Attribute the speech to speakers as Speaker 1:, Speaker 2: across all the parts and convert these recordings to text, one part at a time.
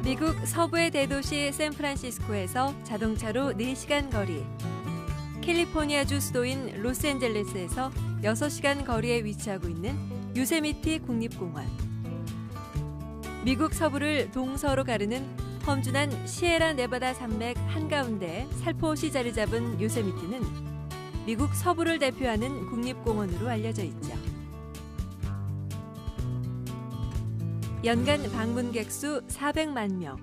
Speaker 1: 미국 서부의 대도시 샌프란시스코에서 자동차로 4시간 거리, 캘리포니아주 수도인 로스앤젤레스에서 6시간 거리에 위치하고 있는 요세미티 국립공원. 미국 서부를 동서로 가르는 험준한 시에라 네바다 산맥 한가운데 살포시 자리 잡은 요세미티는 미국 서부를 대표하는 국립공원으로 알려져 있죠. 연간 방문객 수 400만 명,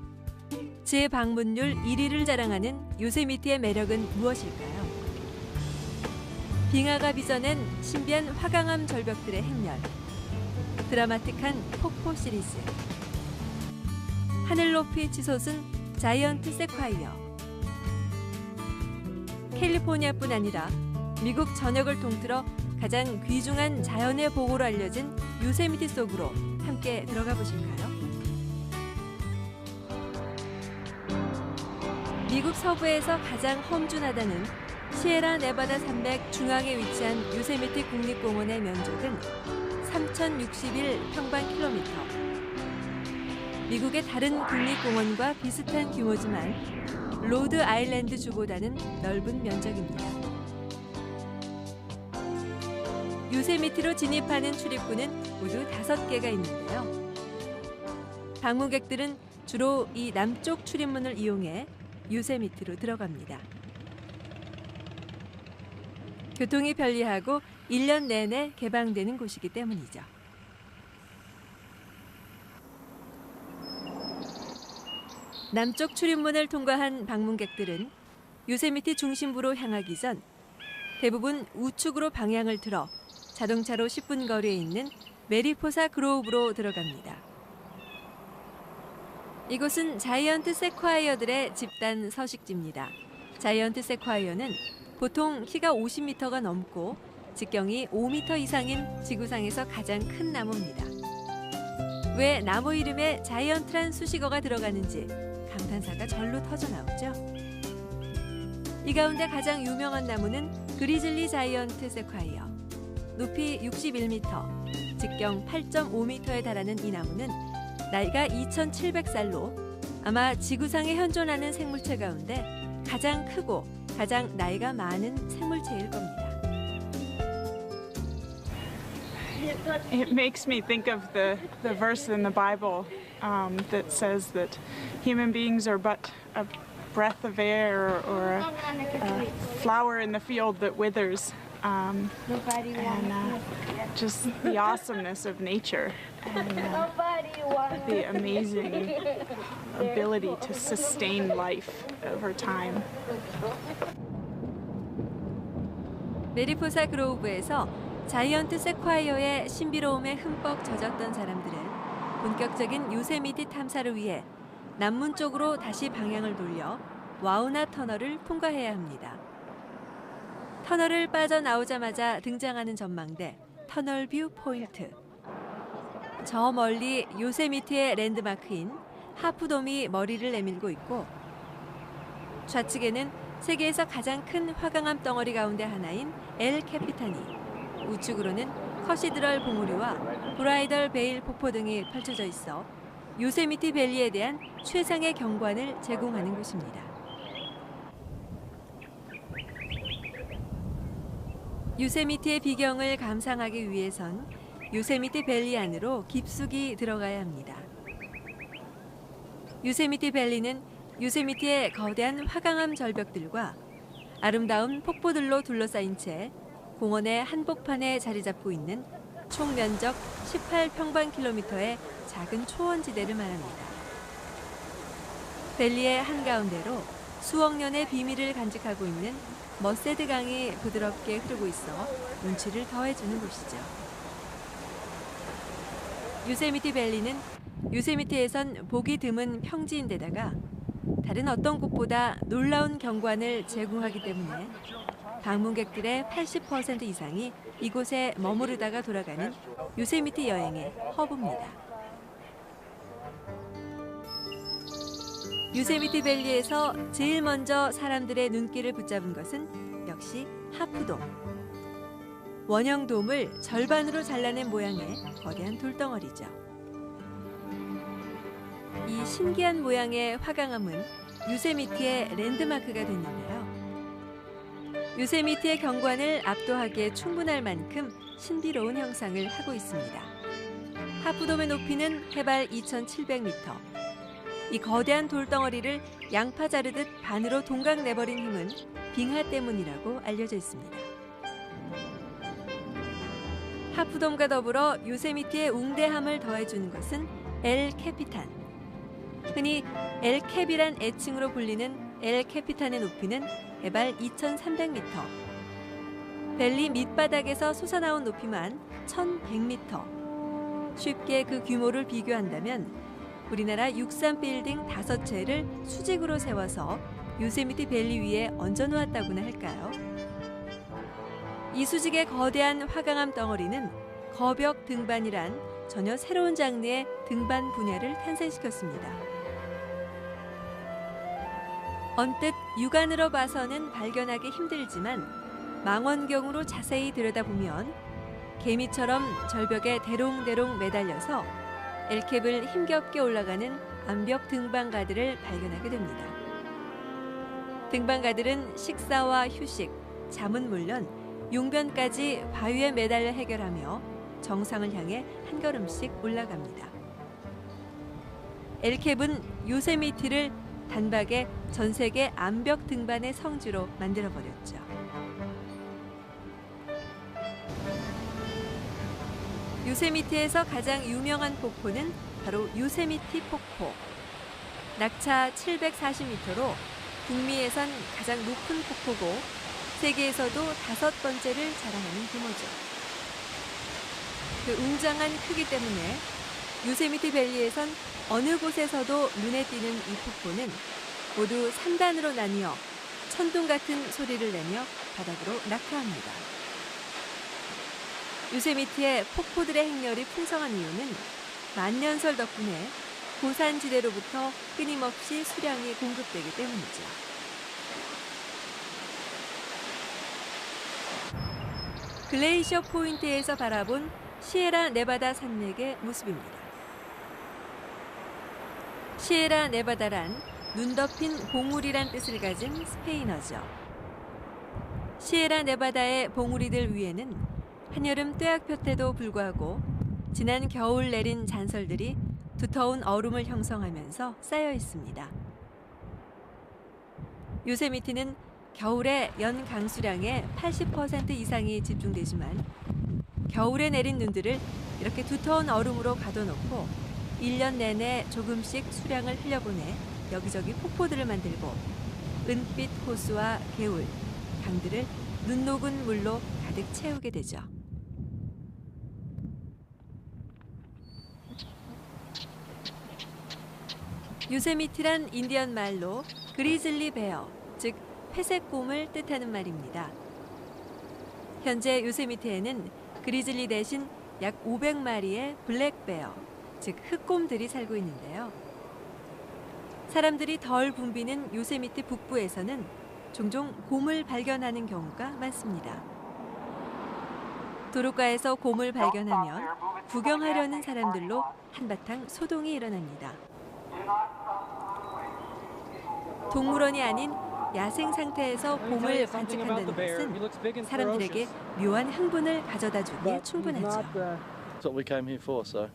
Speaker 1: 재방문율 1위를 자랑하는 요세미티의 매력은 무엇일까요? 빙하가 빚어낸 신비한 화강암 절벽들의 행렬, 드라마틱한 폭포 시리즈, 하늘 높이 치솟은 자이언트 세콰이어. 캘리포니아뿐 아니라 미국 전역을 통틀어 가장 귀중한 자연의 보고로 알려진 요세미티 속으로 함께 들어가 보실까요? 미국 서부에서 가장 험준하다는 시에라 네바다 산맥 중앙에 위치한 요세미티 국립공원의 면적은 3,061평방킬로미터. 미국의 다른 국립공원과 비슷한 규모지만 로드 아일랜드 주보다는 넓은 면적입니다. 요세미티로 진입하는 출입구는 모두 5개가 있는데요. 방문객들은 주로 이 남쪽 출입문을 이용해 요세미티로 들어갑니다. 교통이 편리하고 1년 내내 개방되는 곳이기 때문이죠. 남쪽 출입문을 통과한 방문객들은 요세미티 중심부로 향하기 전 대부분 우측으로 방향을 틀어 자동차로 10분 거리에 있는 메리포사 그로우브로 들어갑니다. 이곳은 자이언트 세콰이어들의 집단 서식지입니다. 자이언트 세콰이어는 보통 키가 50m가 넘고 직경이 5m 이상인 지구상에서 가장 큰 나무입니다. 왜 나무 이름에 자이언트란 수식어가 들어가는지 감탄사가 절로 터져나오죠. 이 가운데 가장 유명한 나무는 그리즐리 자이언트 세콰이어. 높이 61m, 직경 8.5m에 달하는 이 나무는 나이가 2,700살로 아마 지구상에 현존하는 생물체 가운데 가장 크고 가장 나이가 많은 생물체일 겁니다.
Speaker 2: It makes me think of the verse in the Bible that says that human beings are but a breath of air or a flower in the field that withers. And just the awesomeness of nature and the amazing ability to sustain life over time.
Speaker 1: 메리포사 그로우브에서 자이언트 세콰이어의 신비로움에 흠뻑 젖었던 사람들은 본격적인 요세미티 탐사를 위해 남문 쪽으로 다시 방향을 돌려 와우나 터널을 통과해야 합니다. 터널을 빠져나오자마자 등장하는 전망대, 터널뷰 포인트. 저 멀리 요세미티의 랜드마크인 하프돔이 머리를 내밀고 있고 좌측에는 세계에서 가장 큰 화강암 덩어리 가운데 하나인 엘 캐피타니, 우측으로는 커시드럴 봉우리와 브라이덜 베일 폭포 등이 펼쳐져 있어 요세미티 밸리에 대한 최상의 경관을 제공하는 곳입니다. 요세미티의 비경을 감상하기 위해선 요세미티 밸리 안으로 깊숙이 들어가야 합니다. 요세미티 밸리는 요세미티의 거대한 화강암 절벽들과 아름다운 폭포들로 둘러싸인 채 공원의 한복판에 자리 잡고 있는 총 면적 18평방킬로미터의 작은 초원지대를 말합니다. 밸리의 한가운데로 수억 년의 비밀을 간직하고 있는 머세드 강이 부드럽게 흐르고 있어 운치를 더해주는 곳이죠. 요세미티 밸리는 요세미티에선 보기 드문 평지인데다가 다른 어떤 곳보다 놀라운 경관을 제공하기 때문에 방문객들의 80% 이상이 이곳에 머무르다가 돌아가는 요세미티 여행의 허브입니다. 요세미티 밸리에서 제일 먼저 사람들의 눈길을 붙잡은 것은 역시 하프돔. 원형돔을 절반으로 잘라낸 모양의 거대한 돌덩어리죠. 이 신기한 모양의 화강암은 요세미티의 랜드마크가 됐는데요. 요세미티의 경관을 압도하기에 충분할 만큼 신비로운 형상을 하고 있습니다. 하프돔의 높이는 해발 2,700m. 이 거대한 돌덩어리를 양파 자르듯 반으로 동강 내버린 힘은 빙하 때문이라고 알려져 있습니다. 하프돔과 더불어 요세미티의 웅대함을 더해주는 것은 엘 캐피탄. 흔히 엘 캡이란 애칭으로 불리는 엘 캐피탄의 높이는 해발 2,300m. 밸리 밑바닥에서 솟아나온 높이만 1,100m. 쉽게 그 규모를 비교한다면 우리나라 63빌딩 5채를 수직으로 세워서 요세미티 밸리 위에 얹어놓았다고나 할까요? 이 수직의 거대한 화강암 덩어리는 거벽 등반이란 전혀 새로운 장르의 등반 분야를 탄생시켰습니다. 언뜻 육안으로 봐서는 발견하기 힘들지만 망원경으로 자세히 들여다보면 개미처럼 절벽에 대롱대롱 매달려서 엘캡을 힘겹게 올라가는 암벽 등반가들을 발견하게 됩니다. 등반가들은 식사와 휴식, 잠은 물론 용변까지 바위에 매달려 해결하며 정상을 향해 한 걸음씩 올라갑니다. 엘캡은 요세미티를 단박에 전 세계 암벽 등반의 성지로 만들어버렸죠. 요세미티에서 가장 유명한 폭포는 바로 요세미티 폭포. 낙차 740m로 북미에선 가장 높은 폭포고 세계에서도 5번째를 자랑하는 규모죠. 그 웅장한 크기 때문에 요세미티 밸리에선 어느 곳에서도 눈에 띄는 이 폭포는 모두 3단으로 나뉘어 천둥 같은 소리를 내며 바닥으로 낙하합니다. 요세미티의 폭포들의 행렬이 풍성한 이유는 만년설 덕분에 고산지대로부터 끊임없이 수량이 공급되기 때문이죠. 글레이셔 포인트에서 바라본 시에라 네바다 산맥의 모습입니다. 시에라 네바다란 눈 덮인 봉우리란 뜻을 가진 스페인어죠. 시에라 네바다의 봉우리들 위에는 한여름 뙤약볕 때도 불구하고 지난 겨울 내린 잔설들이 두터운 얼음을 형성하면서 쌓여 있습니다. 요세미티는 겨울에 연 강수량의 80% 이상이 집중되지만 겨울에 내린 눈들을 이렇게 두터운 얼음으로 가둬놓고 1년 내내 조금씩 수량을 흘려보내 여기저기 폭포들을 만들고 은빛 호수와 개울, 강들을 눈 녹은 물로 가득 채우게 되죠. 요세미티란 인디언 말로 그리즐리 베어, 즉 회색곰을 뜻하는 말입니다. 현재 요세미티에는 그리즐리 대신 약 500마리의 블랙베어, 즉 흑곰들이 살고 있는데요. 사람들이 덜 붐비는 요세미티 북부에서는 종종 곰을 발견하는 경우가 많습니다. 도로가에서 곰을 발견하면 구경하려는 사람들로 한바탕 소동이 일어납니다. 동물원이 아닌 야생 상태에서 곰을 관측한다는 것은 사람들에게 묘한 흥분을 가져다 주기에 충분하죠.
Speaker 3: That's what we came here for, so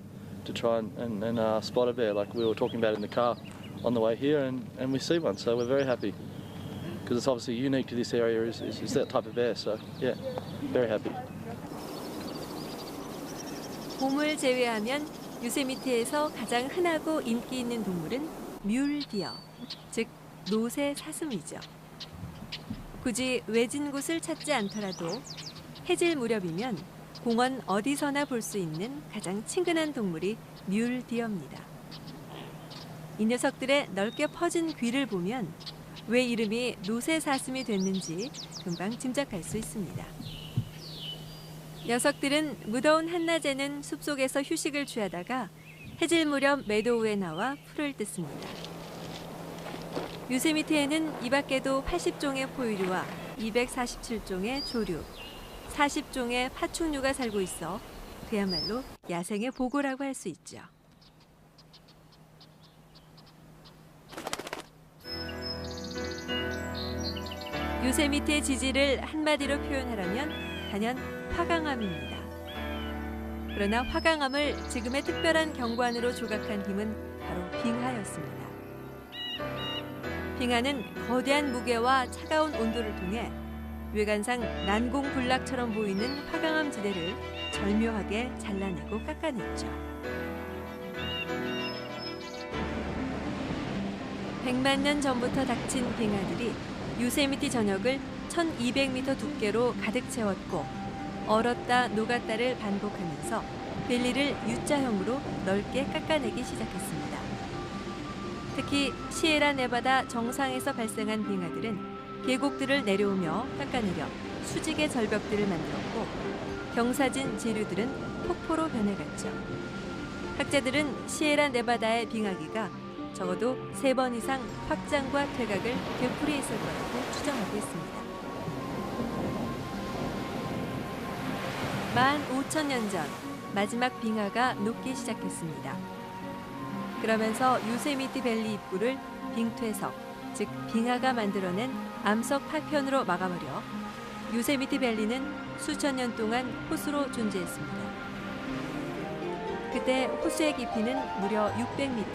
Speaker 3: to try and spot a bear like we were talking about in the car on the way here, and we see one, so we're very happy because it's obviously unique to this area is that type of bear, so yeah, very happy.
Speaker 1: 곰을 제외하면 요세미티에서 가장 흔하고 인기 있는 동물은 뮬디어, 즉 노새 사슴이죠. 굳이 외진 곳을 찾지 않더라도 해질 무렵이면 공원 어디서나 볼 수 있는 가장 친근한 동물이 뮬디어입니다. 이 녀석들의 넓게 퍼진 귀를 보면 왜 이름이 노새 사슴이 됐는지 금방 짐작할 수 있습니다. 녀석들은 무더운 한낮에는 숲속에서 휴식을 취하다가 해질 무렵 매도우에 나와 풀을 뜯습니다. 요세미티에는 이 밖에도 80종의 포유류와 247종의 조류, 40종의 파충류가 살고 있어 그야말로 야생의 보고라고 할 수 있죠. 요세미티의 지지를 한마디로 표현하라면 단연 화강암입니다. 그러나 화강암을 지금의 특별한 경관으로 조각한 힘은 바로 빙하였습니다. 빙하는 거대한 무게와 차가운 온도를 통해 외관상 난공불락처럼 보이는 화강암 지대를 절묘하게 잘라내고 깎아냈죠. 100만 년 전부터 닥친 빙하들이 요세미티 전역을 1200m 두께로 가득 채웠고 얼었다 녹았다를 반복하면서 밸리를 U자형으로 넓게 깎아내기 시작했습니다. 특히 시에라 네바다 정상에서 발생한 빙하들은 계곡들을 내려오며 깎아내려 수직의 절벽들을 만들었고 경사진 지류들은 폭포로 변해갔죠. 학자들은 시에라 네바다의 빙하기가 적어도 3번 이상 확장과 퇴각을 되풀이했을 거라고 추정하고 있습니다. 15,000년 전 마지막 빙하가 녹기 시작했습니다. 그러면서 요세미티 밸리 입구를 빙퇴석, 즉 빙하가 만들어낸 암석 파편으로 막아버려 요세미티 밸리는 수천 년 동안 호수로 존재했습니다. 그때 호수의 깊이는 무려 600m.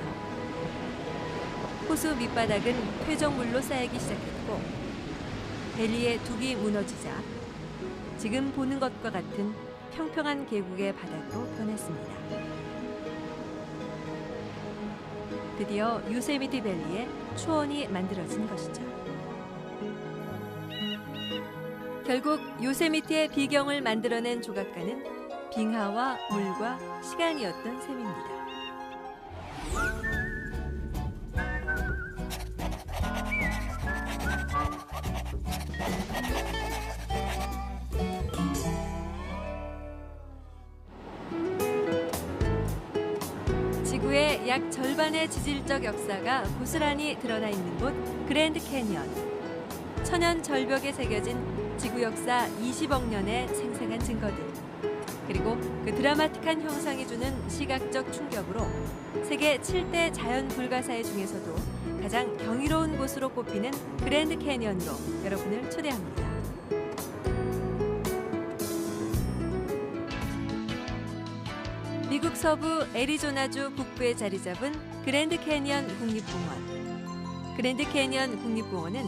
Speaker 1: 호수 밑바닥은 퇴적물로 쌓이기 시작했고 밸리의 둑이 무너지자 지금 보는 것과 같은 평평한 계곡의 바닥으로 변했습니다. 드디어 요세미티 밸리에 초원이 만들어진 것이죠. 결국 요세미티의 비경을 만들어낸 조각가는 빙하와 물과 시간이었던 셈입니다. 지구의 약 절반의 지질적 역사가 고스란히 드러나 있는 곳 그랜드 캐니언. 천연 절벽에 새겨진 지구 역사 20억 년의 생생한 증거들. 그리고 그 드라마틱한 형상이 주는 시각적 충격으로 세계 7대 자연 불가사의 중에서도 가장 경이로운 곳으로 꼽히는 그랜드 캐니언으로 여러분을 초대합니다. 미국 서부 애리조나주 북부에 자리 잡은 그랜드 캐니언 국립공원. 그랜드 캐니언 국립공원은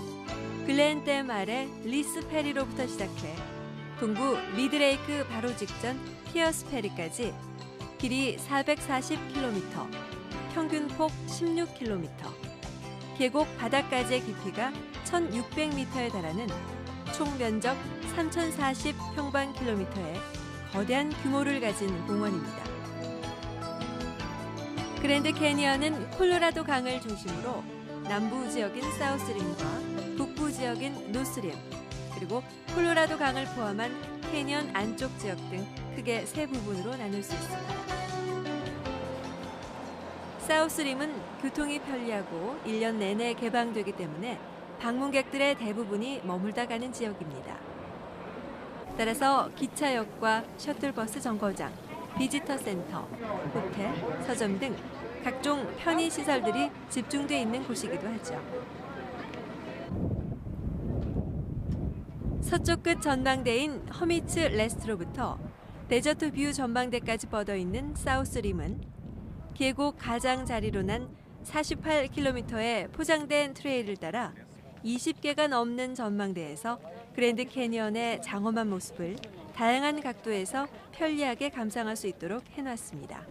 Speaker 1: 글렌댐 아래 리스 페리로부터 시작해 동부 미드레이크 바로 직전 피어스 페리까지 길이 440km, 평균 폭 16km, 계곡 바닥까지의 깊이가 1600m에 달하는 총 면적 3040평방킬로미터의 거대한 규모를 가진 공원입니다. 그랜드 캐니언은 콜로라도 강을 중심으로 남부 지역인 사우스림과 북부 지역인 노스림, 그리고 콜로라도 강을 포함한 캐니언 안쪽 지역 등 크게 3부분으로 나눌 수 있습니다. 사우스림은 교통이 편리하고 1년 내내 개방되기 때문에 방문객들의 대부분이 머물다 가는 지역입니다. 따라서 기차역과 셔틀버스 정거장, 비지터 센터, 호텔, 서점 등 각종 편의시설들이 집중돼 있는 곳이기도 하죠. 서쪽 끝 전망대인 허미츠 레스트로부터 데저트 뷰 전망대까지 뻗어있는 사우스림은 계곡 가장자리로 난 48km의 포장된 트레일을 따라 20개가 넘는 전망대에서 그랜드 캐니언의 장엄한 모습을 다양한 각도에서 편리하게 감상할 수 있도록 해놨습니다.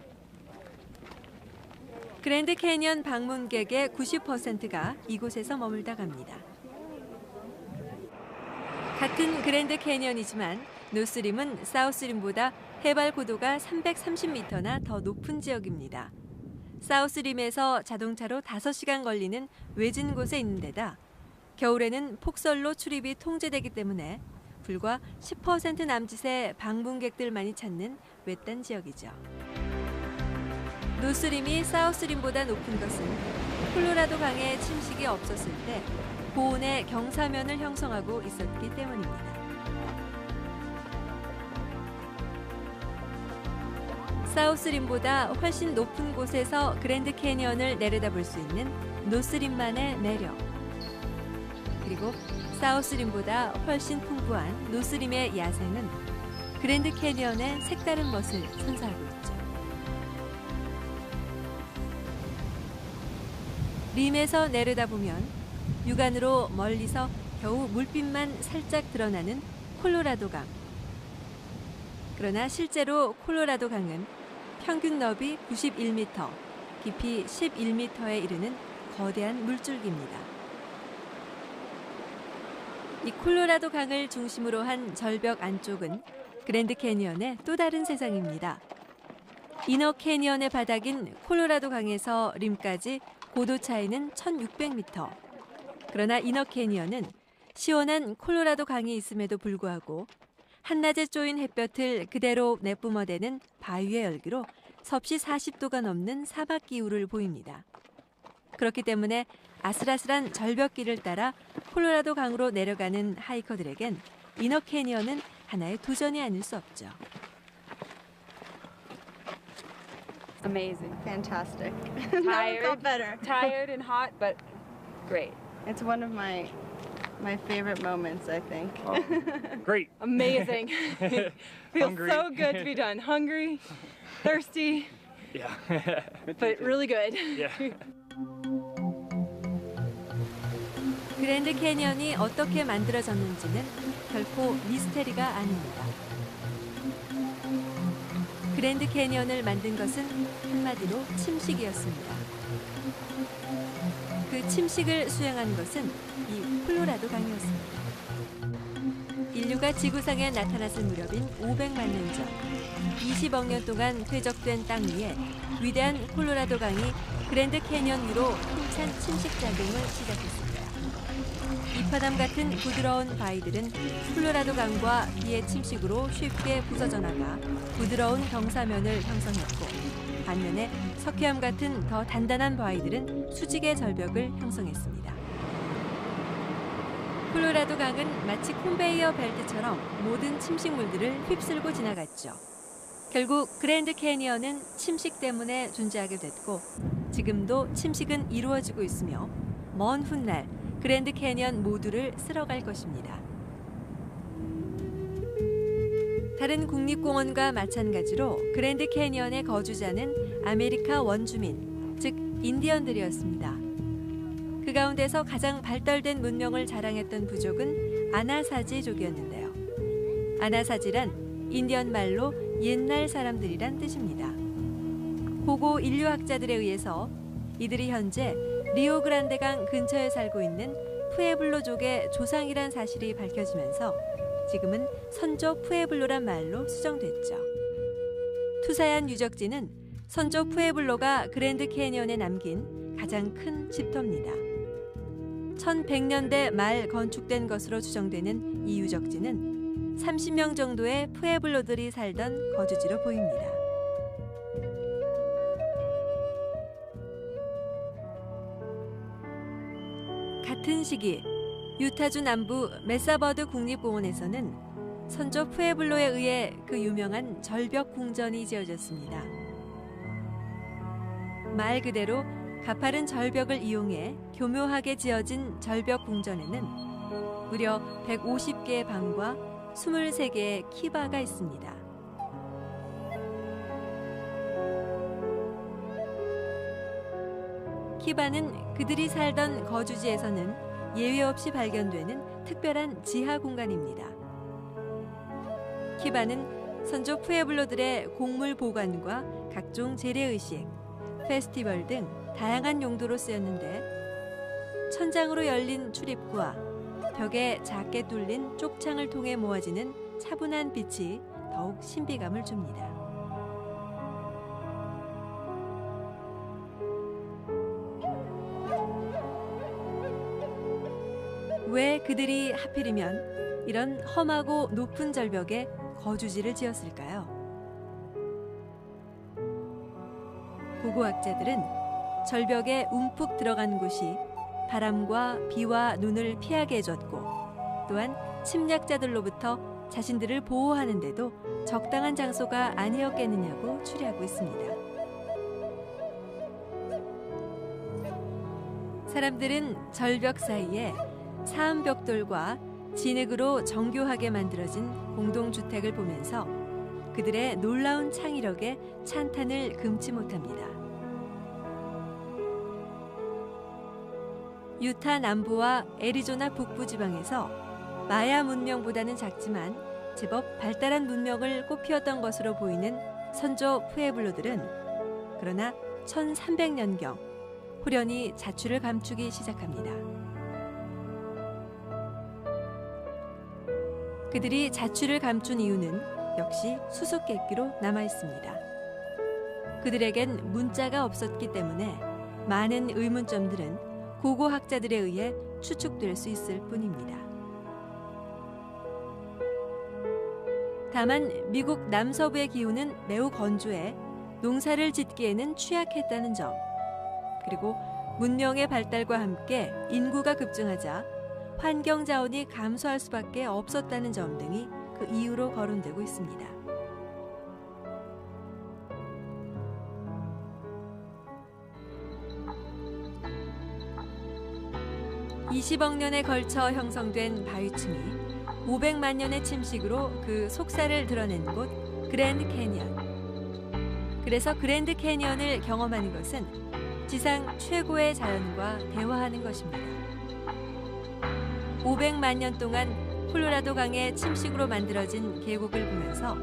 Speaker 1: 그랜드 캐니언 방문객의 90%가 이곳에서 머물다 갑니다. 같은 그랜드 캐니언이지만 노스림은 사우스림보다 해발 고도가 330m나 더 높은 지역입니다. 사우스림에서 자동차로 5시간 걸리는 외진 곳에 있는 데다 겨울에는 폭설로 출입이 통제되기 때문에 불과 10% 남짓의 방문객들만이 찾는 외딴 지역이죠. 노스림이 사우스림보다 높은 것은 콜로라도 강에 침식이 없었을 때 고온의 경사면을 형성하고 있었기 때문입니다. 사우스림보다 훨씬 높은 곳에서 그랜드 캐니언을 내려다볼 수 있는 노스림만의 매력. 그리고 그리고 사우스림보다 훨씬 풍부한 노스림의 야생은 그랜드 캐니언의 색다른 멋을 선사하고 있죠. 림에서 내려다보면 육안으로 멀리서 겨우 물빛만 살짝 드러나는 콜로라도 강. 그러나 실제로 콜로라도 강은 평균 너비 91m, 깊이 11m에 이르는 거대한 물줄기입니다. 이 콜로라도 강을 중심으로 한 절벽 안쪽은 그랜드 캐니언의 또 다른 세상입니다. 이너 캐니언의 바닥인 콜로라도 강에서 림까지 고도 차이는 1600m. 그러나 이너 캐니언은 시원한 콜로라도 강이 있음에도 불구하고 한낮에 쪼인 햇볕을 그대로 내뿜어대는 바위의 열기로 섭씨 40도가 넘는 사막 기후를 보입니다. 그렇기 때문에 아슬아슬한 절벽길을 따라 콜로라도 강으로 내려가는 하이커들에겐 이너 캐니언은 하나의 도전이 아닐 수 없죠.
Speaker 4: Amazing.
Speaker 5: Fantastic.
Speaker 4: Tired.
Speaker 5: Never felt better.
Speaker 4: Tired and hot, but great.
Speaker 5: It's one of my favorite moments, I think.
Speaker 6: Oh, great.
Speaker 4: Amazing. Feels
Speaker 6: Hungry.
Speaker 4: so good to be done. Hungry, thirsty,
Speaker 6: Yeah.
Speaker 4: but really good.
Speaker 6: Yeah.
Speaker 1: 그랜드 캐니언이 어떻게 만들어졌는지는 결코 미스테리가 아닙니다. 그랜드 캐니언을 만든 것은 한마디로 침식이었습니다. 그 침식을 수행한 것은 이 콜로라도 강이었습니다. 인류가 지구상에 나타났을 무렵인 500만 년 전, 20억 년 동안 퇴적된 땅 위에 위대한 콜로라도 강이 그랜드 캐니언 위로 힘찬 침식 작용을 시작했습니다. 이파담 같은 부드러운 바위들은 콜로라도 강과 비의 침식으로 쉽게 부서져 나가 부드러운 경사면을 형성했고, 반면에 석회암 같은 더 단단한 바위들은 수직의 절벽을 형성했습니다. 콜로라도 강은 마치 컨베이어 벨트처럼 모든 침식물들을 휩쓸고 지나갔죠. 결국 그랜드 캐니언은 침식 때문에 존재하게 됐고, 지금도 침식은 이루어지고 있으며 먼 훗날 그랜드 캐니언 모두를 쓸어갈 것입니다. 다른 국립공원과 마찬가지로 그랜드 캐니언의 거주자는 아메리카 원주민, 즉 인디언들이었습니다. 그 가운데서 가장 발달된 문명을 자랑했던 부족은 아나사지족이었는데요. 아나사지란 인디언 말로 옛날 사람들이란 뜻입니다. 고고 인류학자들에 의해서 이들이 현재 리오그란데 강 근처에 살고 있는 푸에블로족의 조상이란 사실이 밝혀지면서 지금은 선조 푸에블로란 말로 수정됐죠. 투사한 유적지는 선조 푸에블로가 그랜드 캐니언에 남긴 가장 큰 집터입니다. 1100년대 말 건축된 것으로 추정되는 이 유적지는 30명 정도의 푸에블로들이 살던 거주지로 보입니다. 같은 시기 유타주 남부 메사버드 국립공원에서는 선조 푸에블로에 의해 그 유명한 절벽 궁전이 지어졌습니다. 말 그대로 가파른 절벽을 이용해 교묘하게 지어진 절벽 궁전에는 무려 150개의 방과 23개의 키바가 있습니다. 키바는 그들이 살던 거주지에서는 예외 없이 발견되는 특별한 지하 공간입니다. 키바는 선조 푸에블로들의 곡물 보관과 각종 재래의식, 페스티벌 등 다양한 용도로 쓰였는데, 천장으로 열린 출입구와 벽에 작게 뚫린 쪽창을 통해 모아지는 차분한 빛이 더욱 신비감을 줍니다. 왜 그들이 하필이면 이런 험하고 높은 절벽에 거주지를 지었을까요? 고고학자들은 절벽에 움푹 들어간 곳이 바람과 비와 눈을 피하게 해줬고, 또한 침략자들로부터 자신들을 보호하는 데도 적당한 장소가 아니었겠느냐고 추리하고 있습니다. 사람들은 절벽 사이에 사암벽돌과 진흙으로 정교하게 만들어진 공동주택을 보면서 그들의 놀라운 창의력에 찬탄을 금치 못합니다. 유타 남부와 애리조나 북부 지방에서 마야 문명보다는 작지만 제법 발달한 문명을 꽃피웠던 것으로 보이는 선조 푸에블로들은 그러나 1300년경 후련히 자취를 감추기 시작합니다. 그들이 자취를 감춘 이유는 역시 수수께끼로 남아 있습니다. 그들에겐 문자가 없었기 때문에 많은 의문점들은 고고학자들에 의해 추측될 수 있을 뿐입니다. 다만 미국 남서부의 기후는 매우 건조해 농사를 짓기에는 취약했다는 점, 그리고 문명의 발달과 함께 인구가 급증하자 환경 자원이 감소할 수밖에 없었다는 점 등이 그 이유로 거론되고 있습니다. (20억 년에 걸쳐 형성된 바위층이 500만 년의 침식으로 그 속살을 드러낸 곳 그랜드 캐니언. 그래서 그랜드 캐니언을 경험하는 것은 지상 최고의 자연과 대화하는 것입니다. 500만 년 동안 콜로라도 강의 침식으로 만들어진 계곡을 보면서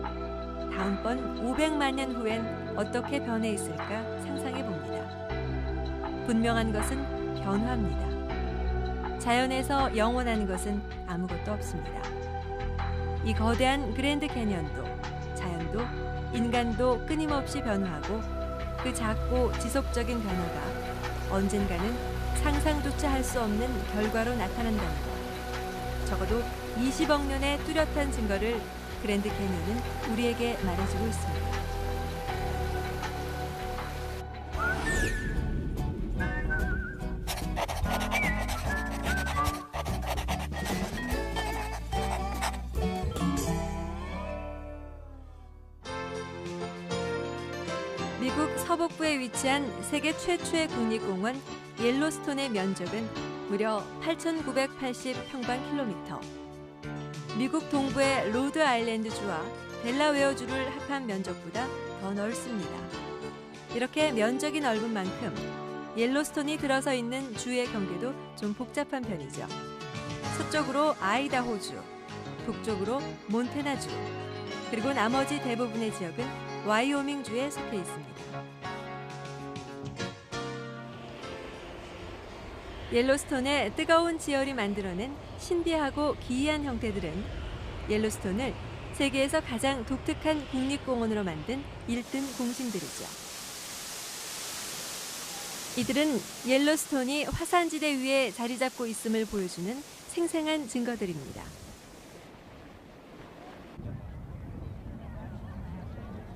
Speaker 1: 다음번 500만 년 후엔 어떻게 변해 있을까 상상해 봅니다. 분명한 것은 변화입니다. 자연에서 영원한 것은 아무것도 없습니다. 이 거대한 그랜드 캐니언도 자연도 인간도 끊임없이 변화하고 그 작고 지속적인 변화가 언젠가는 상상조차 할 수 없는 결과로 나타난다는 것. 적어도 20억 년의 뚜렷한 증거를 그랜드 캐니언은 우리에게 말해주고 있습니다. 미국 서북부에 위치한 세계 최초의 국립공원 옐로스톤의 면적은 무려 8,980평방킬로미터. 미국 동부의 로드 아일랜드 주와 델라웨어 주를 합한 면적보다 더 넓습니다. 이렇게 면적이 넓은 만큼 옐로스톤이 들어서 있는 주의 경계도 좀 복잡한 편이죠. 서쪽으로 아이다호주, 북쪽으로 몬태나주, 그리고 나머지 대부분의 지역은 와이오밍주에 속해 있습니다. 옐로스톤의 뜨거운 지열이 만들어낸 신비하고 기이한 형태들은 옐로스톤을 세계에서 가장 독특한 국립공원으로 만든 1등 공신들이죠. 이들은 옐로스톤이 화산지대 위에 자리 잡고 있음을 보여주는 생생한 증거들입니다.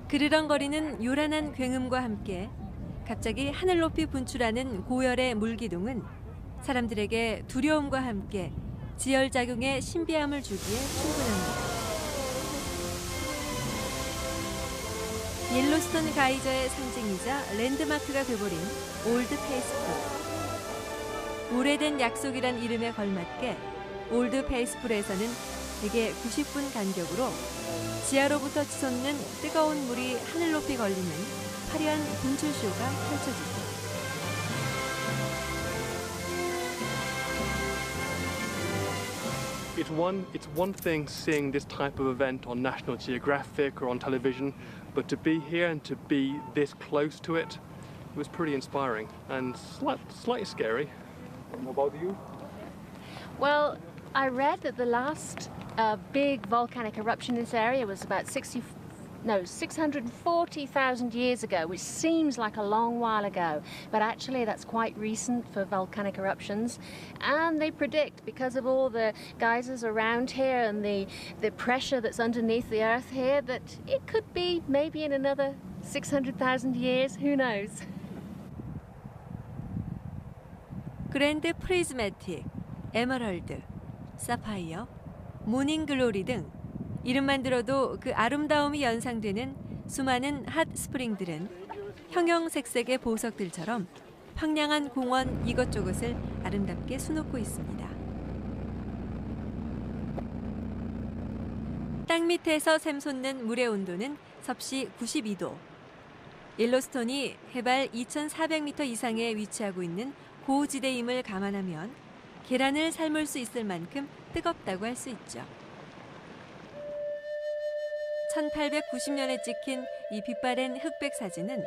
Speaker 1: 그르렁거리는 요란한 굉음과 함께 갑자기 하늘 높이 분출하는 고열의 물기둥은 사람들에게 두려움과 함께 지열작용의 신비함을 주기에 충분합니다. 옐로스톤 가이저의 상징이자 랜드마크가 돼버린 올드 페이스풀. 오래된 약속이란 이름에 걸맞게 올드 페이스풀에서는 대개 90분 간격으로 지하로부터 치솟는 뜨거운 물이 하늘 높이 걸리는 화려한 분출쇼가 펼쳐지죠.
Speaker 6: It's one thing seeing this type of event on National Geographic or on television, but to be here and to be this close to it was pretty inspiring and slightly scary.
Speaker 7: How about you?
Speaker 8: Well, I read that the last big volcanic eruption in this area was about 640,000 years ago, which seems like a long while ago, but actually that's quite recent for volcanic eruptions. And they predict, because of all the geysers around here and the pressure that's underneath the earth here, that it could be maybe in another 600,000 years, who knows?
Speaker 1: 그랜드 프리즈매틱, 에메랄드, 사파이어, 모닝글로리 등 이름만 들어도 그 아름다움이 연상되는 수많은 핫 스프링들은 형형색색의 보석들처럼 황량한 공원 이것저것을 아름답게 수놓고 있습니다. 땅 밑에서 샘솟는 물의 온도는 섭씨 92도. 옐로스톤이 해발 2,400m 이상에 위치하고 있는 고지대임을 감안하면 계란을 삶을 수 있을 만큼 뜨겁다고 할 수 있죠. 1890년에 찍힌 이 빛바랜 흑백 사진은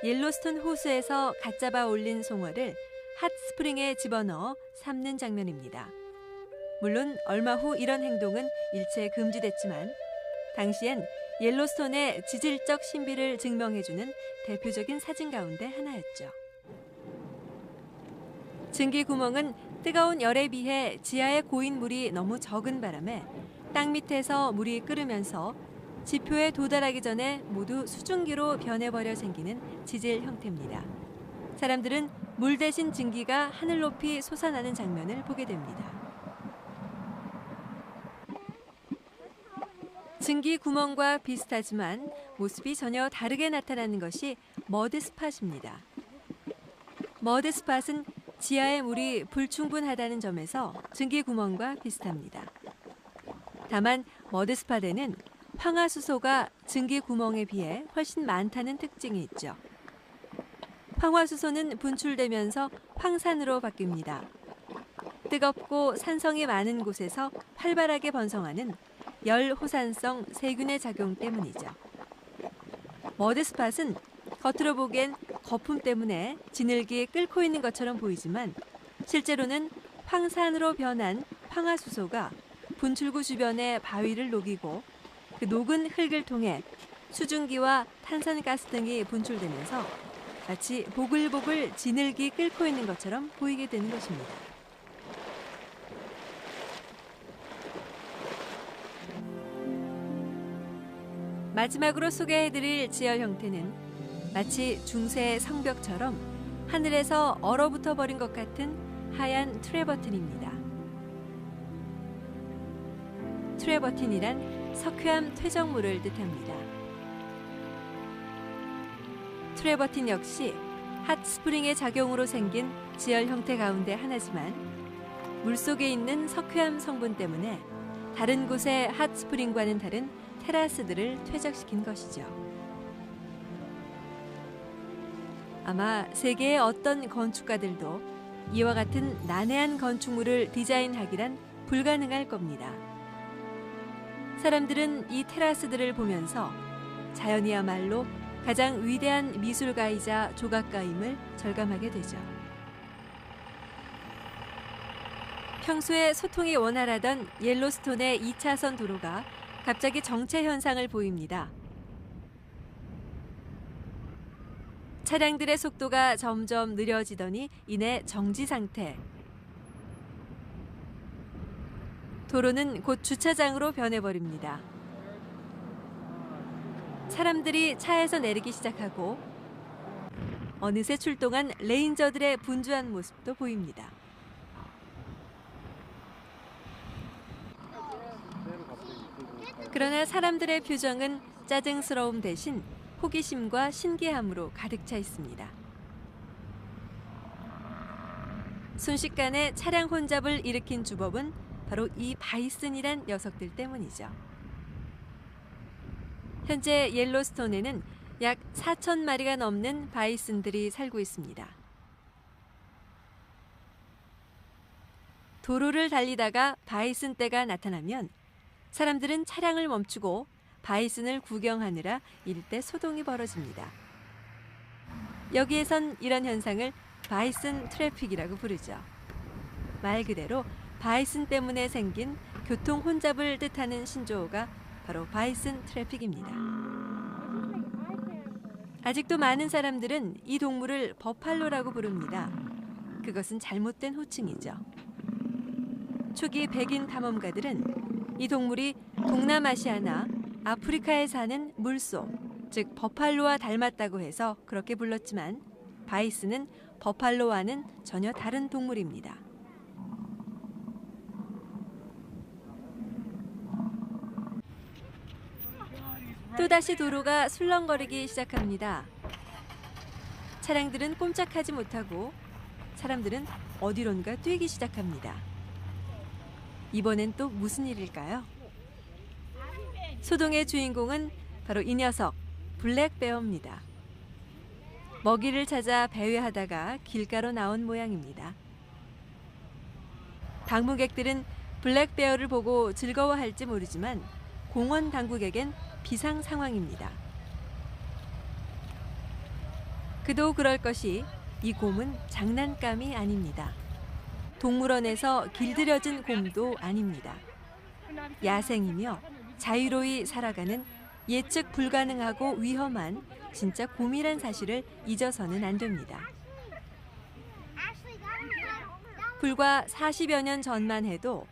Speaker 1: 옐로스톤 호수에서 갓 잡아 올린 송어를 핫스프링에 집어넣어 삶는 장면입니다. 물론 얼마 후 이런 행동은 일체 금지됐지만 당시엔 옐로스톤의 지질적 신비를 증명해주는 대표적인 사진 가운데 하나였죠. 증기 구멍은 뜨거운 열에 비해 지하에 고인 물이 너무 적은 바람에 땅 밑에서 물이 끓으면서 지표에 도달하기 전에 모두 수증기로 변해버려 생기는 지질 형태입니다. 사람들은 물 대신 증기가 하늘 높이 솟아나는 장면을 보게 됩니다. 증기 구멍과 비슷하지만 모습이 전혀 다르게 나타나는 것이 머드스팟입니다. 머드스팟은 지하의 물이 불충분하다는 점에서 증기 구멍과 비슷합니다. 다만 머드스팟에는 황화수소가 증기 구멍에 비해 훨씬 많다는 특징이 있죠. 황화수소는 분출되면서 황산으로 바뀝니다. 뜨겁고 산성이 많은 곳에서 활발하게 번성하는 열호산성 세균의 작용 때문이죠. 머드스팟은 겉으로 보기엔 거품 때문에 지늘기 끓고 있는 것처럼 보이지만 실제로는 황산으로 변한 황화수소가 분출구 주변의 바위를 녹이고 그 녹은 흙을 통해 수증기와 탄산가스 등이 분출되면서 마치 보글보글 지늘기 끓고 있는 것처럼 보이게 되는 것입니다. 마지막으로 소개해드릴 지열 형태는 마치 중세 성벽처럼 하늘에서 얼어붙어 버린 것 같은 하얀 트레버틴입니다. 트레버틴이란 석회암 퇴적물을 뜻합니다. 트레버틴 역시 핫스프링의 작용으로 생긴 지열 형태 가운데 하나지만 물속에 있는 석회암 성분 때문에 다른 곳의 핫스프링과는 다른 테라스들을 퇴적시킨 것이죠. 아마 세계의 어떤 건축가들도 이와 같은 난해한 건축물을 디자인하기란 불가능할 겁니다. 사람들은 이 테라스들을 보면서 자연이야말로 가장 위대한 미술가이자 조각가임을 절감하게 되죠. 평소에 소통이 원활하던 옐로스톤의 2차선 도로가 갑자기 정체 현상을 보입니다. 차량들의 속도가 점점 느려지더니 이내 정지 상태. 도로는 곧 주차장으로 변해버립니다. 사람들이 차에서 내리기 시작하고 어느새 출동한 레인저들의 분주한 모습도 보입니다. 그러나 사람들의 표정은 짜증스러움 대신 호기심과 신기함으로 가득 차 있습니다. 순식간에 차량 혼잡을 일으킨 주범은 바로 이 바이슨이란 녀석들 때문이죠. 현재 옐로스톤에는 약 4,000마리가 넘는 바이슨들이 살고 있습니다. 도로를 달리다가 바이슨 떼가 나타나면 사람들은 차량을 멈추고 바이슨을 구경하느라 일대 소동이 벌어집니다. 여기에선 이런 현상을 바이슨 트래픽이라고 부르죠. 말 그대로 바이슨 때문에 생긴 교통 혼잡을 뜻하는 신조어가 바로 바이슨 트래픽입니다. 아직도 많은 사람들은 이 동물을 버팔로라고 부릅니다. 그것은 잘못된 호칭이죠. 초기 백인 탐험가들은 이 동물이 동남아시아나 아프리카에 사는 물소, 즉 버팔로와 닮았다고 해서 그렇게 불렀지만 바이슨은 버팔로와는 전혀 다른 동물입니다. 또다시 도로가 술렁거리기 시작합니다. 차량들은 꼼짝하지 못하고 사람들은 어디론가 뛰기 시작합니다. 이번엔 또 무슨 일일까요? 소동의 주인공은 바로 이 녀석, 블랙베어입니다. 먹이를 찾아 배회하다가 길가로 나온 모양입니다. 방문객들은 블랙베어를 보고 즐거워할지 모르지만 공원 당국에겐 비상 상황입니다. 그도 그럴 것이 이 곰은 장난감이 아닙니다. 동물원에서 길들여진 곰도 아닙니다. 야생이며 자유로이 살아가는 예측 불가능하고 위험한 진짜 곰이란 사실을 잊어서는 안 됩니다. 불과 40여 년 전만 해도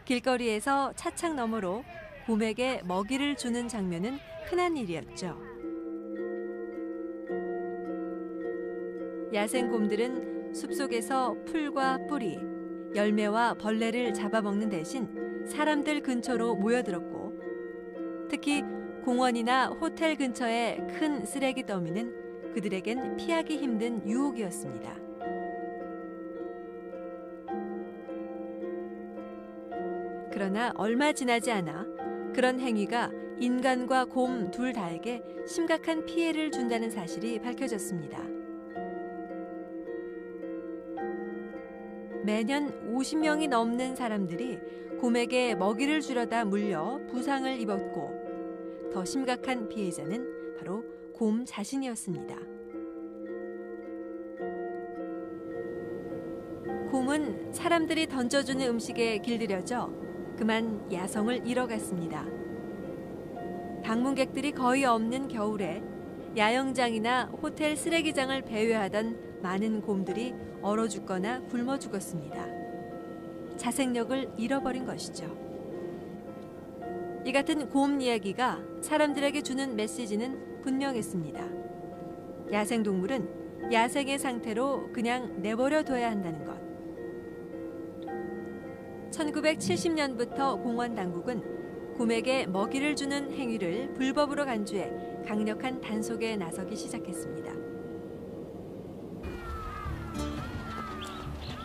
Speaker 1: 길거리에서 차창 너머로 곰에게 먹이를 주는 장면은 흔한 일이었죠. 야생 곰들은 숲속에서 풀과 뿌리, 열매와 벌레를 잡아먹는 대신 사람들 근처로 모여들었고, 특히 공원이나 호텔 근처의 큰 쓰레기 더미는 그들에겐 피하기 힘든 유혹이었습니다. 그러나 얼마 지나지 않아 그런 행위가 인간과 곰 둘 다에게 심각한 피해를 준다는 사실이 밝혀졌습니다. 매년 50명이 넘는 사람들이 곰에게 먹이를 주려다 물려 부상을 입었고, 더 심각한 피해자는 바로 곰 자신이었습니다. 곰은 사람들이 던져주는 음식에 길들여져 그만 야성을 잃어갔습니다. 방문객들이 거의 없는 겨울에 야영장이나 호텔 쓰레기장을 배회하던 많은 곰들이 얼어 죽거나 굶어 죽었습니다. 자생력을 잃어버린 것이죠. 이 같은 곰 이야기가 사람들에게 주는 메시지는 분명했습니다. 야생동물은 야생의 상태로 그냥 내버려 둬야 한다는 것. 1970년부터 공원 당국은 곰에게 먹이를 주는 행위를 불법으로 간주해 강력한 단속에 나서기 시작했습니다.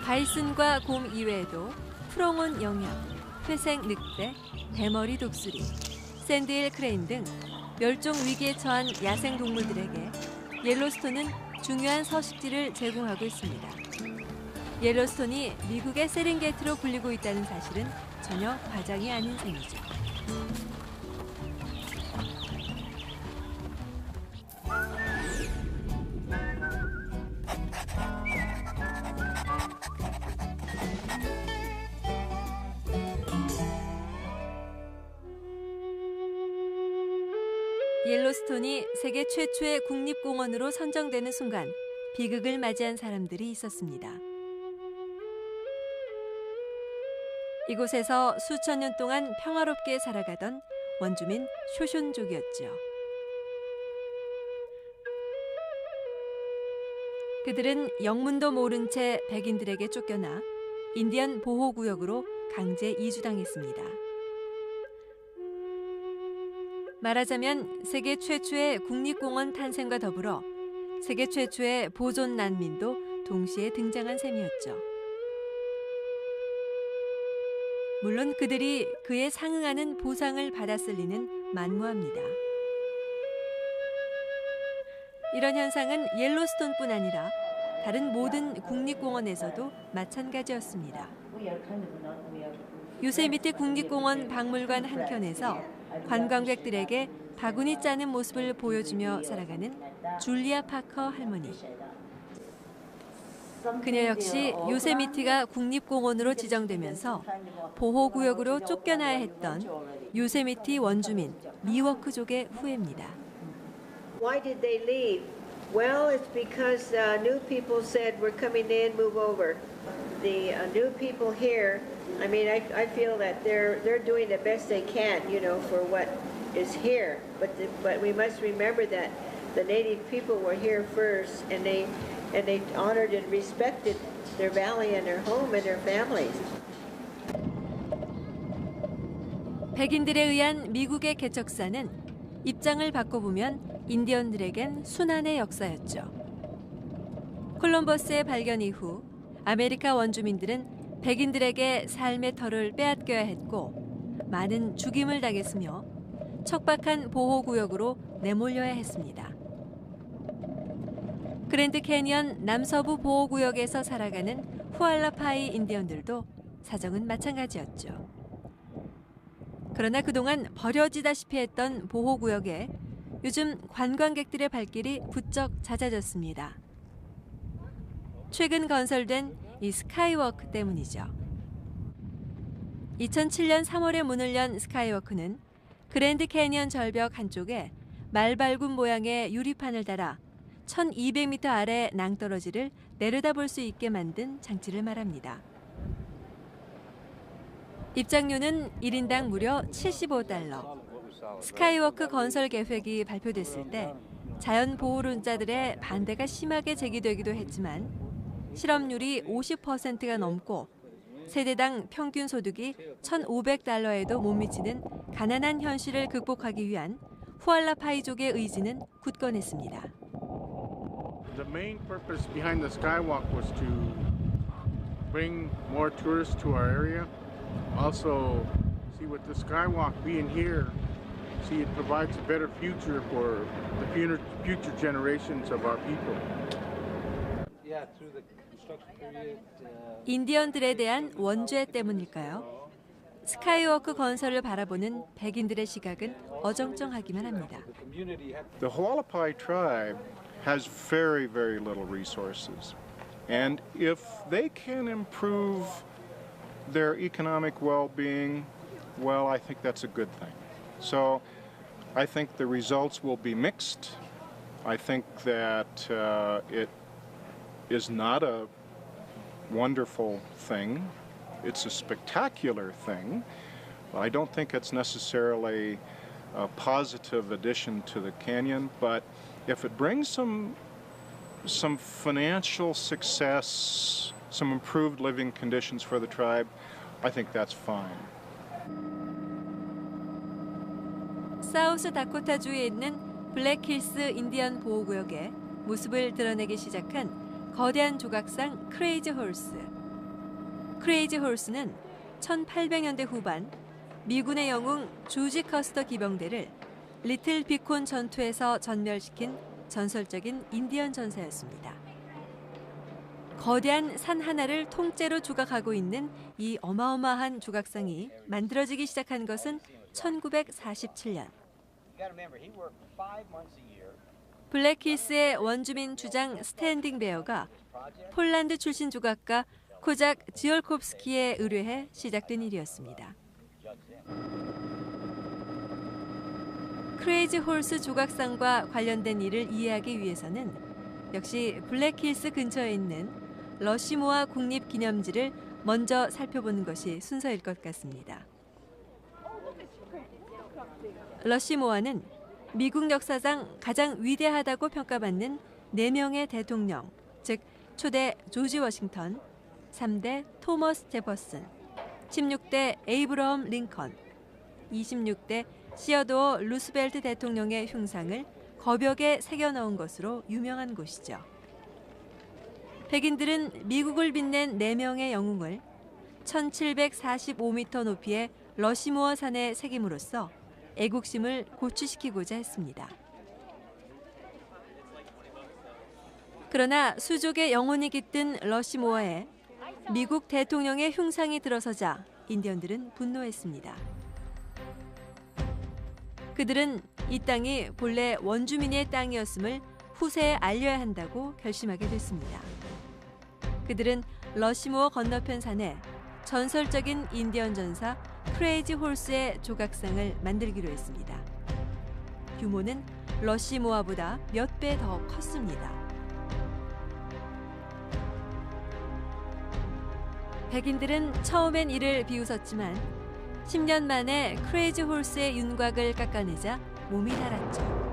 Speaker 1: 바이슨과 곰 이외에도 프롱온 영양, 회색 늑대, 대머리 독수리, 샌드힐 크레인 등 멸종 위기에 처한 야생 동물들에게 옐로스톤은 중요한 서식지를 제공하고 있습니다. 옐로스톤이 미국의 세렝게티로 불리고 있다는 사실은 전혀 과장이 아닌 셈이죠. 옐로스톤이 세계 최초의 국립공원으로 선정되는 순간 비극을 맞이한 사람들이 있었습니다. 이곳에서 수천 년 동안 평화롭게 살아가던 원주민 쇼숀족이었죠. 그들은 영문도 모른 채 백인들에게 쫓겨나 인디언 보호구역으로 강제 이주당했습니다. 말하자면 세계 최초의 국립공원 탄생과 더불어 세계 최초의 보존 난민도 동시에 등장한 셈이었죠. 물론 그들이 그에 상응하는 보상을 받았을 리는 만무합니다. 이런 현상은 옐로스톤뿐 아니라 다른 모든 국립공원에서도 마찬가지였습니다. 요세미티 국립공원 박물관 한켠에서 관광객들에게 바구니 짜는 모습을 보여주며 살아가는 줄리아 파커 할머니. 그녀 역시 요세미티가 국립공원으로 지정되면서 보호구역으로 쫓겨나야 했던 요세미티 원주민 미워크족의 후예입니다.
Speaker 7: Why did they leave? Well, it's because new people said we're coming in, move over. The new people here, I mean, I feel that they're doing the best they can, you know, for what is here. But we must remember that the native people were here first, and they honored and respected their valley and their home and their families.
Speaker 1: 백인들에 의한 미국의 개척사는 입장을 바꿔보면 인디언들에겐 순환의 역사였죠. 콜럼버스의 발견 이후 아메리카 원주민들은 백인들에게 삶의 터를 빼앗겨야 했고 많은 죽임을 당했으며 척박한 보호구역으로 내몰려야 했습니다. 그랜드 캐니언 남서부 보호구역에서 살아가는 후알라파이 인디언들도 사정은 마찬가지였죠. 그러나 그동안 버려지다시피 했던 보호구역에 요즘 관광객들의 발길이 부쩍 잦아졌습니다. 최근 건설된 이 스카이워크 때문이죠. 2007년 3월에 문을 연 스카이워크는 그랜드 캐니언 절벽 한쪽에 말발굽 모양의 유리판을 달아 1200m 아래 낭떠러지를 내려다볼 수 있게 만든 장치를 말합니다. 입장료는 1인당 무려 $75. 스카이워크 건설 계획이 발표됐을 때 자연보호론자들의 반대가 심하게 제기되기도 했지만 실업률이 50%가 넘고 세대당 평균 소득이 $1,500에도 못 미치는 가난한 현실을 극복하기 위한 후알라파이족의 의지는 굳건했습니다.
Speaker 9: The main purpose behind the skywalk was to bring more tourists to our area. Also, see, with the skywalk being here, see, it provides a better future for the future generations of our people.
Speaker 1: 인디언들에 대한 원죄 때문일까요? 스카이워크 건설을 바라보는 백인들의 시각은 어정쩡하기만 합니다.
Speaker 9: The Hualapai tribe has very, very little resources. And if they can improve their economic well-being, well, I think that's a good thing. So I think the results will be mixed. I think that it is not a wonderful thing. It's a spectacular thing. I don't think it's necessarily a positive addition to the canyon, but if it brings some financial success, some improved living conditions for the tribe, I think that's fine.
Speaker 1: 사우스 다코타주에 있는 블랙힐스 인디언 보호구역에 모습을 드러내기 시작한 거대한 조각상 크레이지 홀스. 크레이지 홀스는 1800년대 후반 미군의 영웅 조지 커스터 기병대를 리틀 비콘 전투에서 전멸시킨 전설적인 인디언 전사였습니다. 거대한 산 하나를 통째로 조각하고 있는 이 어마어마한 조각상이 만들어지기 시작한 것은 1947년. 블랙힐스의 원주민 주장 스탠딩 베어가 폴란드 출신 조각가 코작 지올콥스키에 의뢰해 시작된 일이었습니다. 크레이지 홀스 조각상과 관련된 일을 이해하기 위해서는 역시 블랙힐스 근처에 있는 러시모아 국립기념지를 먼저 살펴보는 것이 순서일 것 같습니다. 러시모아는 미국 역사상 가장 위대하다고 평가받는 4명의 대통령, 즉 초대 조지 워싱턴, 3대 토머스 제퍼슨, 16대 에이브러함 링컨, 26대 시어도어 루스벨트 대통령의 흉상을 거벽에 새겨넣은 것으로 유명한 곳이죠. 백인들은 미국을 빛낸 4명의 영웅을 1745m 높이의 러시모어 산에 새김으로써 애국심을 고취시키고자 했습니다. 그러나 수족의 영혼이 깃든 러시모어에 미국 대통령의 흉상이 들어서자 인디언들은 분노했습니다. 그들은 이 땅이 본래 원주민의 땅이었음을 후세에 알려야 한다고 결심하게 됐습니다. 그들은 러시모어 건너편 산에 전설적인 인디언 전사 크레이지 홀스의 조각상을 만들기로 했습니다. 규모는 러시모아보다 몇 배 더 컸습니다. 백인들은 처음엔 이를 비웃었지만 10년 만에 크레이지 홀스의 윤곽을 깎아내자 몸이 달았죠.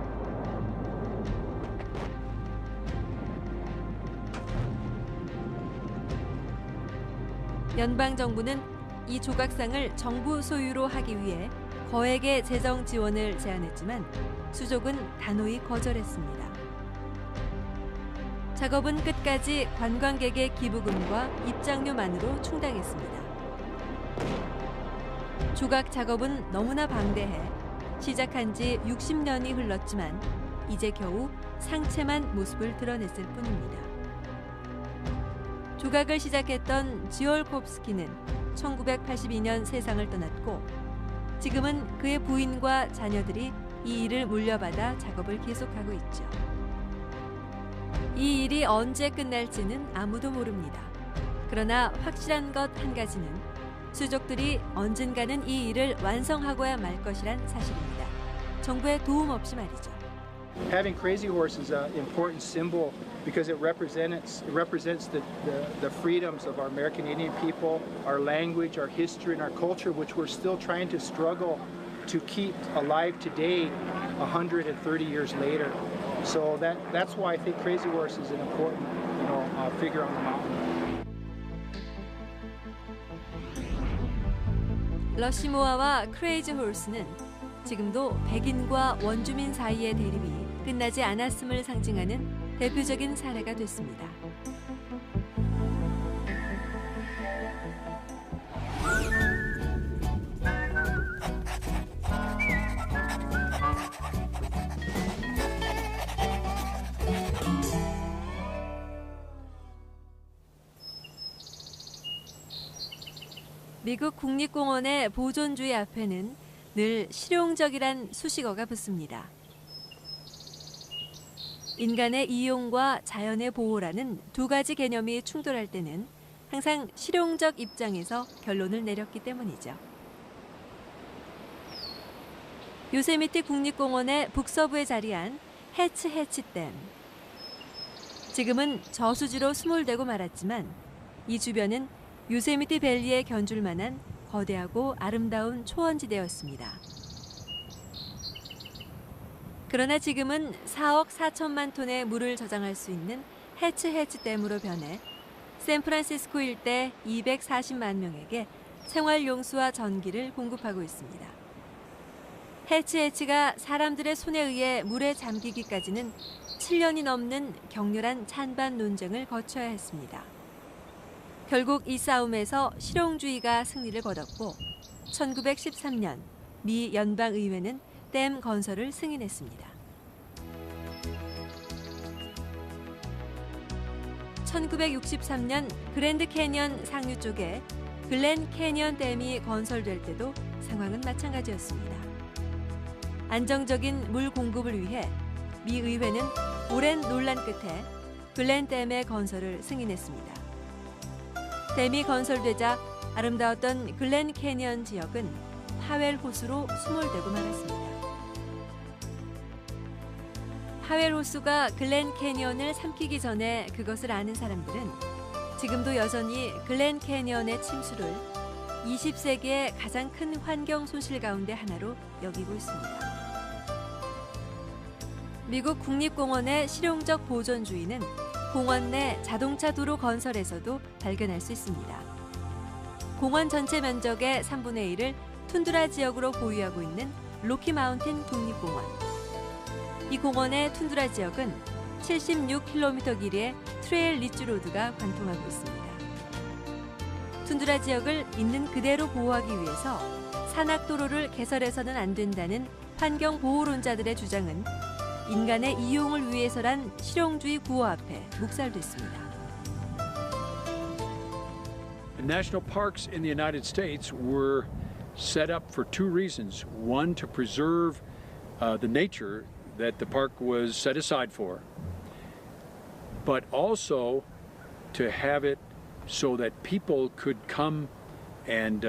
Speaker 1: 연방정부는 이 조각상을 정부 소유로 하기 위해 거액의 재정 지원을 제안했지만 수족은 단호히 거절했습니다. 작업은 끝까지 관광객의 기부금과 입장료만으로 충당했습니다. 조각 작업은 너무나 방대해 시작한 지 60년이 흘렀지만 이제 겨우 상체만 모습을 드러냈을 뿐입니다. 조각을 시작했던 지올콥스키는 1982년 세상을 떠났고 지금은 그의 부인과 자녀들이 이 일을 물려받아 작업을 계속하고 있죠. 이 일이 언제 끝날지는 아무도 모릅니다. 그러나 확실한 것 한 가지는 수족들이 언젠가는 이 일을 완성하고야 말 것이란 사실입니다. 정부의 도움 없이 말이죠.
Speaker 10: Having Crazy Horse is an important symbol because it represents the freedoms of our American Indian people, our language, our history, and our culture, which we're still trying to struggle to keep alive today, 130 years later. So that's why I think Crazy Horse is an important, figure on the mountain.
Speaker 1: 러시모아와 크레이지 홀스는 지금도 백인과 원주민 사이의 대립이 끝나지 않았음을 상징하는 대표적인 사례가 됐습니다. 미국 국립공원의 보존주의 앞에는 늘 실용적이란 수식어가 붙습니다. 인간의 이용과 자연의 보호라는 두 가지 개념이 충돌할 때는 항상 실용적 입장에서 결론을 내렸기 때문이죠. 요세미티 국립공원의 북서부에 자리한 해치 댐. 지금은 저수지로 수몰되고 말았지만 이 주변은 요세미티 밸리에 견줄 만한 거대하고 아름다운 초원지대였습니다. 그러나 지금은 4억 4천만 톤의 물을 저장할 수 있는 해치 댐으로 변해 샌프란시스코 일대 240만 명에게 생활용수와 전기를 공급하고 있습니다. 해치가 사람들의 손에 의해 물에 잠기기까지는 7년이 넘는 격렬한 찬반 논쟁을 거쳐야 했습니다. 결국 이 싸움에서 실용주의가 승리를 거뒀고 1913년 미 연방의회는 댐 건설을 승인했습니다. 1963년 그랜드 캐니언 상류 쪽에 글렌 캐니언 댐이 건설될 때도 상황은 마찬가지였습니다. 안정적인 물 공급을 위해 미 의회는 오랜 논란 끝에 글렌 댐의 건설을 승인했습니다. 댐이 건설되자 아름다웠던 글렌 캐니언 지역은 파웰 호수로 수몰되고 말았습니다. 파웰 호수가 글렌 캐니언을 삼키기 전에 그것을 아는 사람들은 지금도 여전히 글렌 캐니언의 침수를 20세기의 가장 큰 환경 손실 가운데 하나로 여기고 있습니다. 미국 국립공원의 실용적 보존주의는 공원 내 자동차 도로 건설에서도 발견할 수 있습니다. 공원 전체 면적의 3분의 1을 툰드라 지역으로 보유하고 있는 로키 마운틴 국립공원. 이 공원의 툰드라 지역은 76km 길이의 트레일 리츠 로드가 관통하고 있습니다. 툰드라 지역을 있는 그대로 보호하기 위해서 산악도로를 개설해서는 안 된다는 환경보호론자들의 주장은 인간의 이용을 위해서란 실용주의 구호 앞에 묵살됐습니다.
Speaker 11: National parks in the United States were set up for two reasons. One, to preserve the nature that the park was set aside for, but also to have it so that people could come and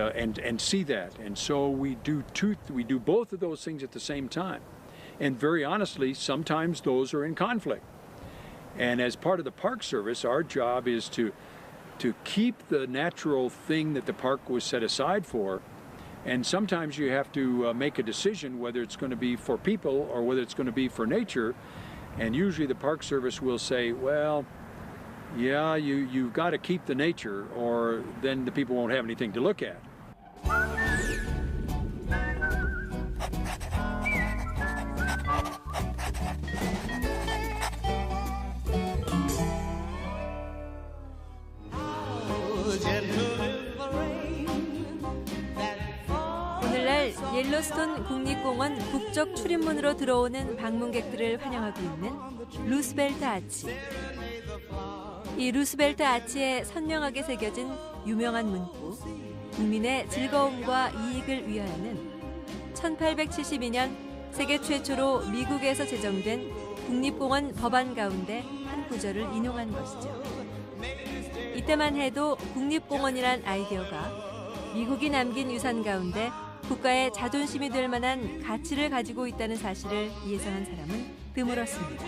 Speaker 11: see that. And so we do both of those things at the same time. And very honestly, sometimes those are in conflict. And as part of the Park Service, our job is to keep the natural thing that the park was set aside for. And sometimes you have to make a decision whether it's going to be for people or whether it's going to be for nature. And usually the Park Service will say, well, yeah, you've got to keep the nature or then the people won't have anything to look at.
Speaker 1: 오늘날 옐로스톤 국립공원 북쪽 출입문으로 들어오는 방문객들을 환영하고 있는 루스벨트 아치. 이 루스벨트 아치에 선명하게 새겨진 유명한 문구 국민의 즐거움과 이익을 위하여는 1872년 세계 최초로 미국에서 제정된 국립공원 법안 가운데 한 구절을 인용한 것이죠. 이때만 해도 국립공원이란 아이디어가 미국이 남긴 유산 가운데 국가의 자존심이 될 만한 가치를 가지고 있다는 사실을 예상한 사람은 드물었습니다.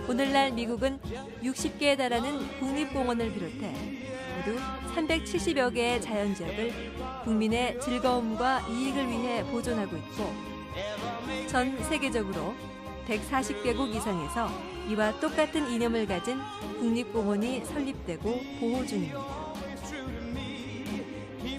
Speaker 1: 오늘날 미국은 60개에 달하는 국립공원을 비롯해 모두 370여 개의 자연지역을 국민의 즐거움과 이익을 위해 보존하고 있고 전 세계적으로 140개국 이상에서 이와 똑같은 이념을 가진 국립공원이 설립되고 보호 중입니다.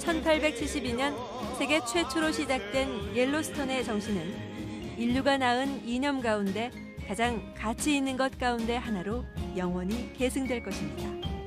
Speaker 1: 1872년 세계 최초로 시작된 옐로스톤의 정신은 인류가 낳은 이념 가운데 가장 가치 있는 것 가운데 하나로 영원히 계승될 것입니다.